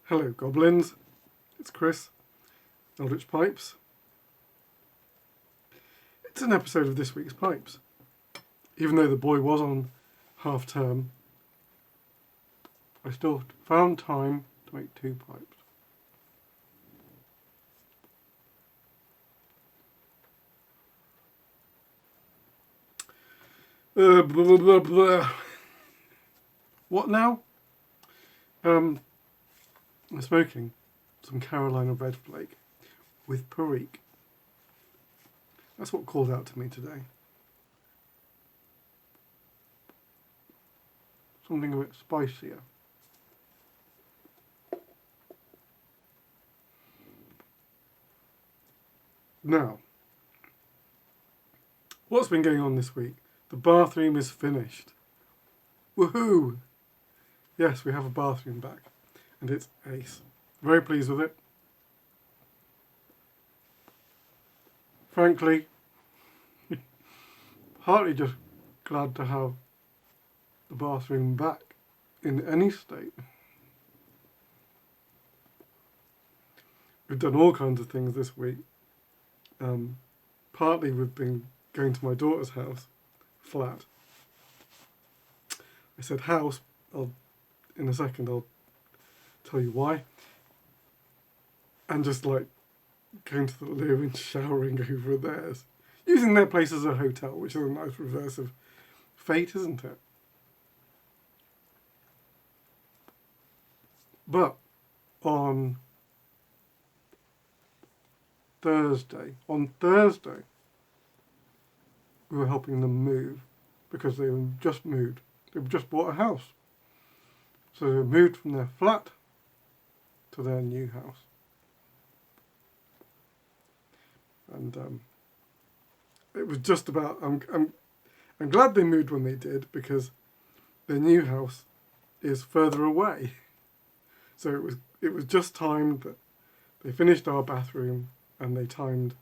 Hello goblins, it's Chris, Eldritch Pipes. It's an episode of this week's Pipes. Even though the boy was on half term, I still found time to make 2 pipes. Blah, blah, blah. What now? I'm smoking some Carolina Red Flake with Perique. That's what called out to me today. Something a bit spicier. Now, what's been going on this week? The bathroom is finished. Woohoo! Yes, we have a bathroom back. And it's ace. Very pleased with it. Frankly, partly just glad to have the bathroom back in any state. We've done all kinds of things this week. Partly we've been going to my daughter's house, flat. I said house, in a second I'll tell you why. And just like going to the loo and showering over theirs. Using their place as a hotel, which is a nice reverse of fate, isn't it? But on Thursday, we were helping them move because they just moved. They've just bought a house. So they moved from their flat to their new house. And it was just about, I'm glad they moved when they did because their new house is further away. So it was just timed that they finished our bathroom and they timed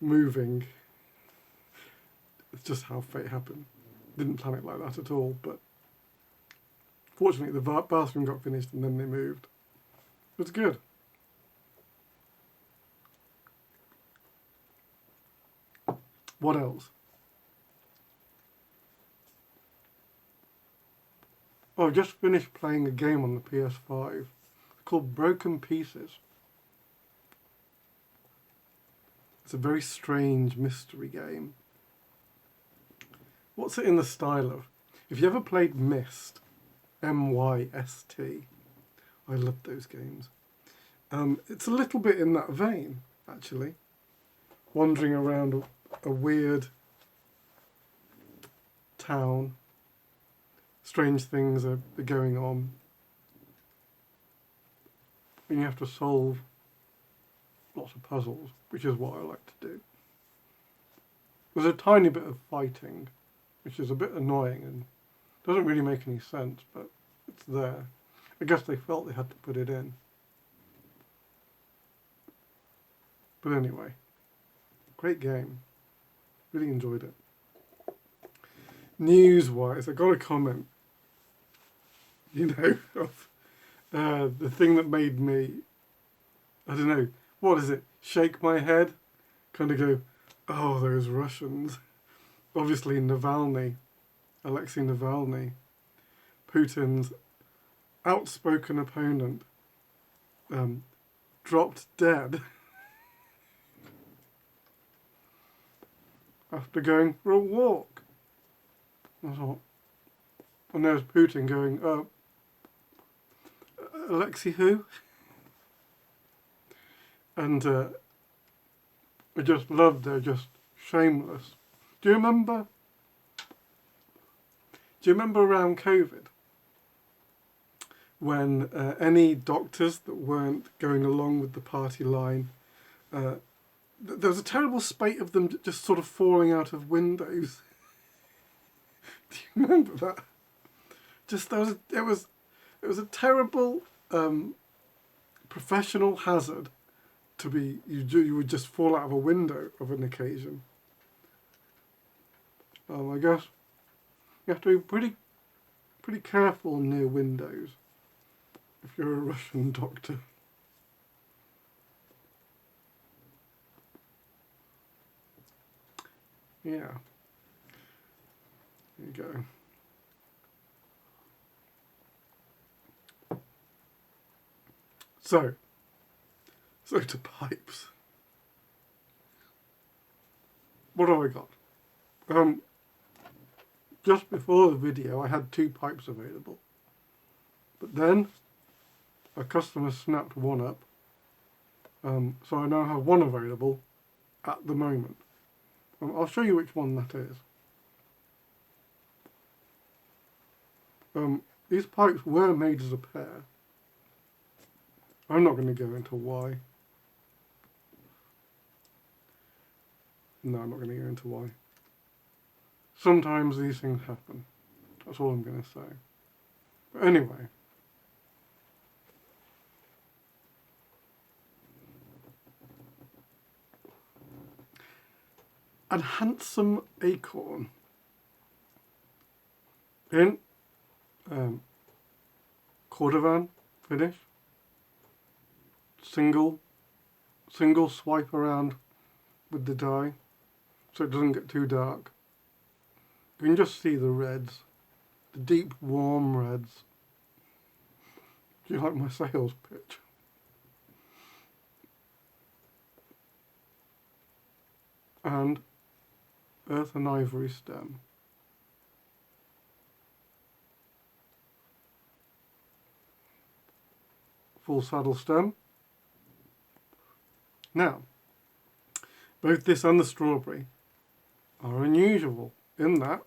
moving. It's just how fate happened. Didn't plan it like that at all, but fortunately the bathroom got finished and then they moved. It was good. What else? Oh, I just finished playing a game on the PS5 called Broken Pieces. It's a very strange mystery game. What's it in the style of? If you ever played Myst, M-Y-S-T, I love those games. It's a little bit in that vein, actually. Wandering around a weird town. Strange things are going on. And you have to solve lots of puzzles, which is what I like to do. There's a tiny bit of fighting, which is a bit annoying and doesn't really make any sense, but it's there. I guess they felt they had to put it in. But anyway, great game. Really enjoyed it. News-wise, I got a comment, of the thing that made me, I don't know, what is it, shake my head? Kind of go, oh, those Russians. Obviously Navalny, Alexei Navalny, Putin's outspoken opponent, dropped dead after going for a walk. I thought, and there's Putin going, Alexei who? And I just love they're just shameless. Do you remember around COVID when any doctors that weren't going along with the party line, there was a terrible spate of them just sort of falling out of windows. Do you remember that? Just it was a terrible professional hazard to be you would just fall out of a window of an occasion. I guess you have to be pretty careful near windows. if you're a Russian doctor. Yeah. There you go. So to pipes. What have I got? Just before the video I had 2 pipes available. But then a customer snapped one up. So I now have 1 available at the moment. I'll show you which one that is. These pipes were made as a pair. I'm not going to go into why. No, I'm not going to go into why. Sometimes these things happen. That's all I'm going to say. But anyway. A handsome acorn in cordovan finish. Single swipe around with the dye so it doesn't get too dark. You can just see the reds, the deep warm reds. Do you like my sales pitch? And earth and ivory stem. Full saddle stem. Now, both this and the strawberry are unusual in that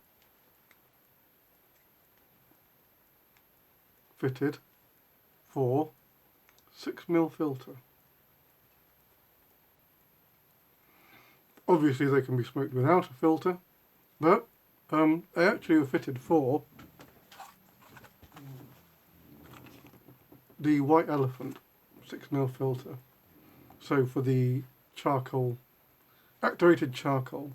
fitted for 6mm filter. Obviously they can be smoked without a filter, but they actually were fitted for the White Elephant 6mm filter. So for the charcoal, activated charcoal.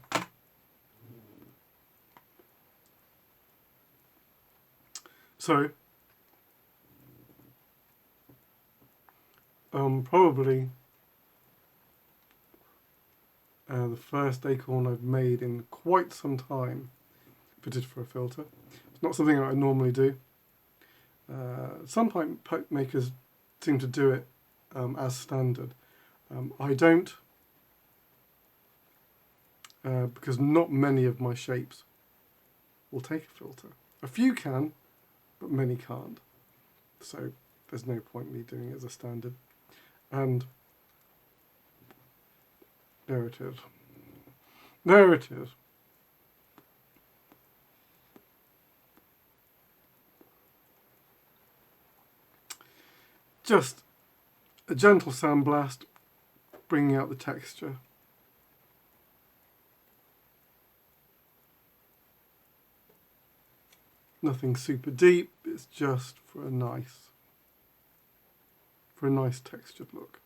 So probably the first acorn I've made in quite some time fitted for a filter. It's not something I normally do. Some pipe makers seem to do it as standard. I don't, because not many of my shapes will take a filter. A few can, but many can't. So there's no point me doing it as a standard. And there it is. There it is. Just a gentle sandblast, bringing out the texture. Nothing super deep, it's just for a nice textured look.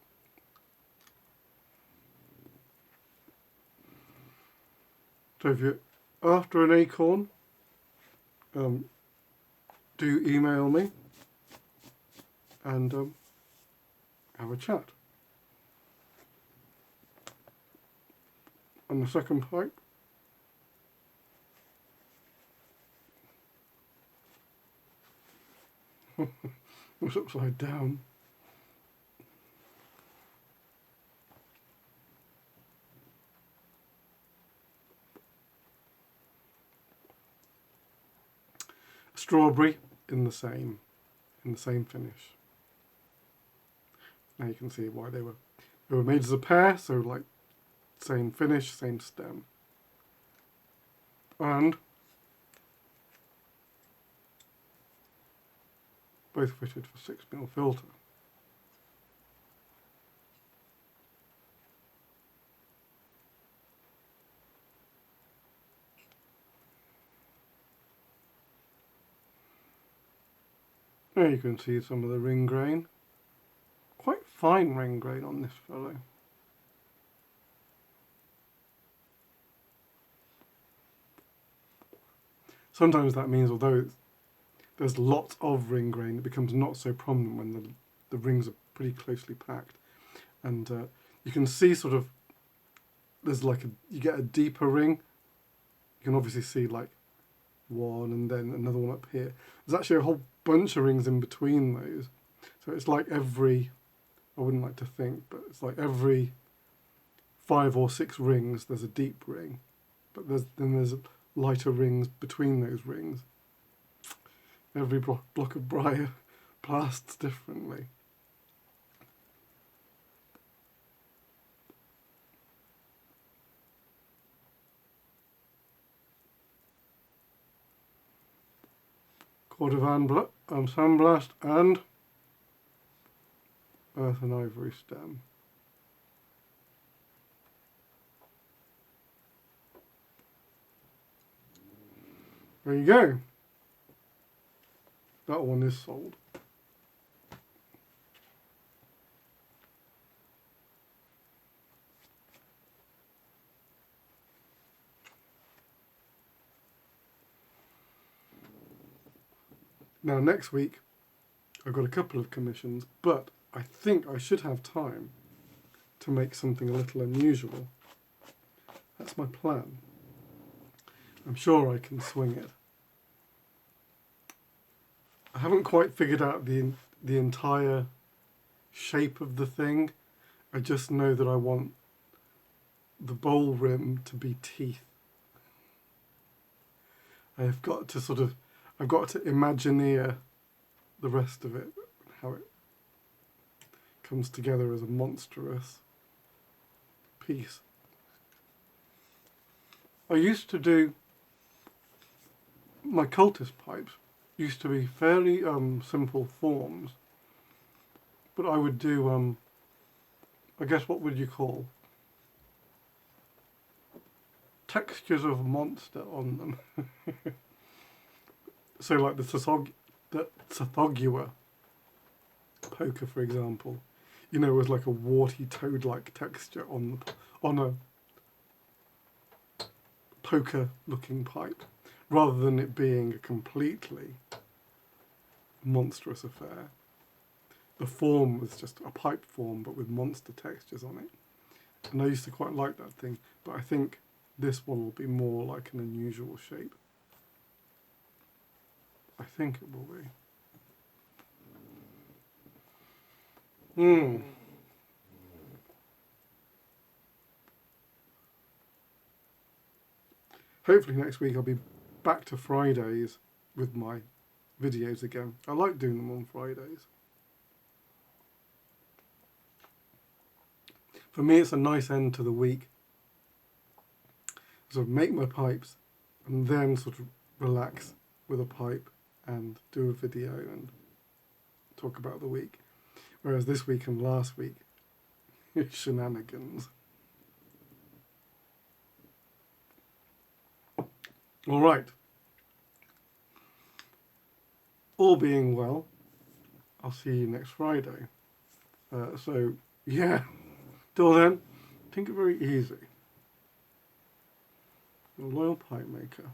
So if you're after an acorn, do email me and have a chat. And the second pipe, was upside down. Strawberry in the same finish. Now you can see why they were made as a pair, so like same finish, same stem. And both fitted for 6mm filter. There you can see some of the ring grain. Quite fine ring grain on this fellow. Sometimes that means, although there's lots of ring grain. It becomes not so prominent when the rings are pretty closely packed. And you can see sort of, there's like you get a deeper ring. You can obviously see like one and then another one up here. There's actually a whole bunch of rings in between those. So it's like I wouldn't like to think, but it's like every 5 or 6 rings, there's a deep ring. But then there's lighter rings between those rings. Every block of briar blasts differently. Cordovan sandblast and earth and ivory stem. There you go. That one is sold. Now next week I've got a couple of commissions, but I think I should have time to make something a little unusual. That's my plan. I'm sure I can swing it. I haven't quite figured out the entire shape of the thing. I just know that I want the bowl rim to be teeth. I've got to imagineer the rest of it, how it comes together as a monstrous piece. I used to do, my cultist pipes used to be fairly simple forms, but I would do, I guess what would you call, textures of monster on them. So like the Tsathoggua poker, for example, you know, was like a warty toad-like texture on a poker-looking pipe, rather than it being a completely monstrous affair. The form was just a pipe form, but with monster textures on it. And I used to quite like that thing, but I think this one will be more like an unusual shape. I think it will be. Hopefully next week I'll be back to Fridays with my videos again. I like doing them on Fridays. For me, it's a nice end to the week. Sort of make my pipes and then sort of relax with a pipe and do a video and talk about the week. Whereas this week and last week, shenanigans. All right. All being well, I'll see you next Friday. So, yeah. Till then, take it very easy. Your loyal pipe maker.